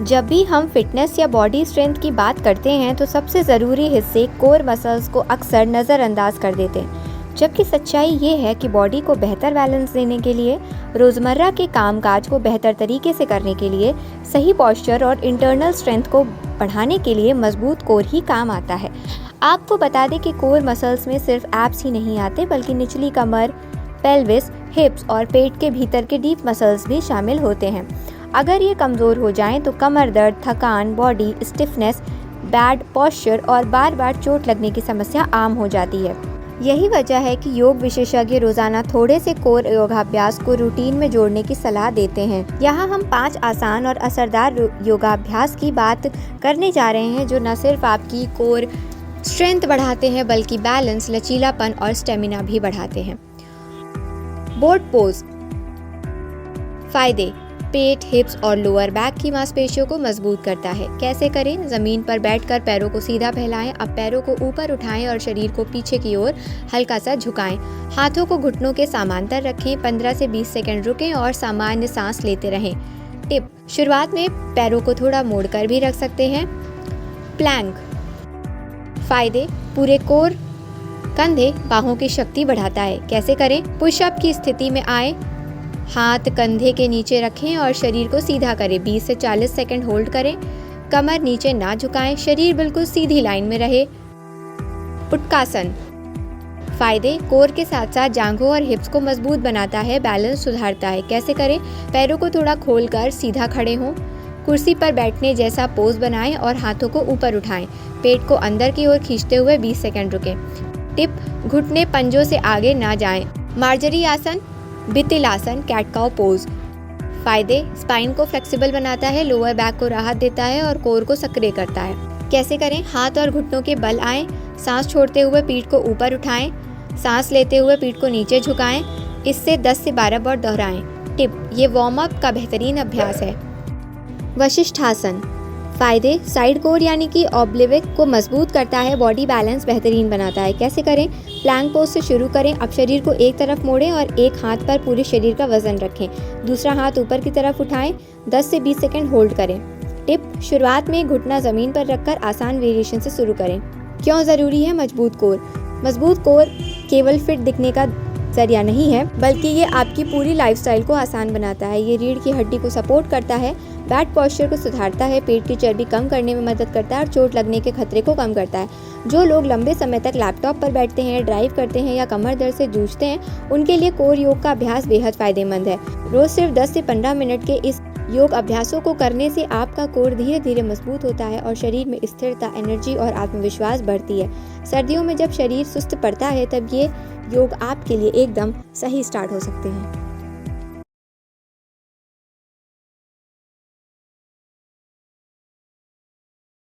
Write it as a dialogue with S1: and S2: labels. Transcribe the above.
S1: जब भी हम फिटनेस या बॉडी स्ट्रेंथ की बात करते हैं तो सबसे ज़रूरी हिस्से कोर मसल्स को अक्सर नज़रअंदाज कर देते हैं, जबकि सच्चाई ये है कि बॉडी को बेहतर बैलेंस देने के लिए, रोज़मर्रा के कामकाज को बेहतर तरीके से करने के लिए, सही पोस्चर और इंटरनल स्ट्रेंथ को बढ़ाने के लिए मजबूत कोर ही काम आता है। आपको बता दें कि कोर मसल्स में सिर्फ एब्स ही नहीं आते, बल्कि निचली कमर, पेल्विस, हिप्स और पेट के भीतर के डीप मसल्स भी शामिल होते हैं। अगर ये कमज़ोर हो जाएं तो कमर दर्द, थकान, बॉडी स्टिफनेस, बैड पोस्चर और बार बार चोट लगने की समस्या आम हो जाती है। यही वजह है कि योग विशेषज्ञ रोज़ाना थोड़े से कोर योगाभ्यास को रूटीन में जोड़ने की सलाह देते हैं। यहाँ हम 5 आसान और असरदार योगाभ्यास की बात करने जा रहे हैं जो न सिर्फ आपकी कोर स्ट्रेंथ बढ़ाते हैं बल्कि बैलेंस, लचीलापन और स्टेमिना भी बढ़ाते हैं। Boat pose. फायदे: पेट, हिप्स और लोअर बैक की मांसपेशियों को मजबूत करता है। कैसे करें? ज़मीन पर बैठकर पैरों को सीधा फैलाएं। अब पैरों को ऊपर उठाएं और शरीर को पीछे की ओर हल्का सा झुकाएं। हाथों को घुटनों के समांतर रखें। 15 से 20 सेकंड रुकें और सामान्य सांस लेते रहें। टिप: शुरुआत में पैरों को थोड़ा मोड़कर भी रख सकते हैं। प्लैंक। फायदे: पूरे कोर, कंधे, बाहों की शक्ति बढ़ाता है। कैसे करें? पुशअप की स्थिति में आए, हाथ कंधे के नीचे रखें और शरीर को सीधा करें। 20 से 40 सेकंड होल्ड करें। कमर नीचे ना झुकाएं, शरीर बिल्कुल सीधी लाइन में रहे। उत्कासन। फायदे: कोर के साथ साथ जांघों और हिप्स को मजबूत बनाता है, बैलेंस सुधारता है। कैसे करें? पैरों को थोड़ा खोलकर सीधा खड़े हों। कुर्सी पर बैठने जैसा पोज बनाएं और हाथों को ऊपर उठाएं। पेट को अंदर की ओर खींचते हुए 20 सेकंड रुकें। टिप: घुटने पंजों से आगे ना जाएं। मार्जरी आसन, बितिल आसन, कैट काउ पोज। फायदे: स्पाइन को फ्लेक्सिबल बनाता है, लोअर बैक को राहत देता है और कोर को सक्रिय करता है। कैसे करें? हाथ और घुटनों के बल आएं। सांस छोड़ते हुए पीठ को ऊपर उठाएं। सांस लेते हुए पीठ को नीचे झुकाएं। इससे 10 से 12 बार दोहराएं। टिप: ये वार्म अप का बेहतरीन अभ्यास है। वशिष्ठासन। फायदे: साइड कोर यानी कि ऑब्लिविक को मजबूत करता है, बॉडी बैलेंस बेहतरीन बनाता है। कैसे करें? प्लैंक पोज से शुरू करें। अब शरीर को एक तरफ मोड़ें और एक हाथ पर पूरे शरीर का वजन रखें। दूसरा हाथ ऊपर की तरफ उठाएं। 10 से 20 सेकंड होल्ड करें। टिप: शुरुआत में घुटना जमीन पर रखकर आसान वेरिएशन से शुरू करें। क्यों ज़रूरी है मजबूत कोर? मजबूत कोर केवल फिट दिखने का जरिया नहीं है, बल्कि ये आपकी पूरी लाइफस्टाइल को आसान बनाता है। ये रीढ़ की हड्डी को सपोर्ट करता है, बैड पोस्चर को सुधारता है, पेट की चर्बी कम करने में मदद करता है और चोट लगने के खतरे को कम करता है। जो लोग लंबे समय तक लैपटॉप पर बैठते हैं, ड्राइव करते हैं या कमर दर्द से जूझते हैं, उनके लिए कोर योग का अभ्यास बेहद फायदेमंद है। रोज सिर्फ 10 से 15 मिनट के इस योग अभ्यासों को करने से आपका कोर धीरे धीरे मजबूत होता है और शरीर में स्थिरता, एनर्जी और आत्मविश्वास बढ़ती है। सर्दियों में जब शरीर सुस्त पड़ता है, तब ये योग आपके लिए एकदम सही स्टार्ट हो सकते हैं।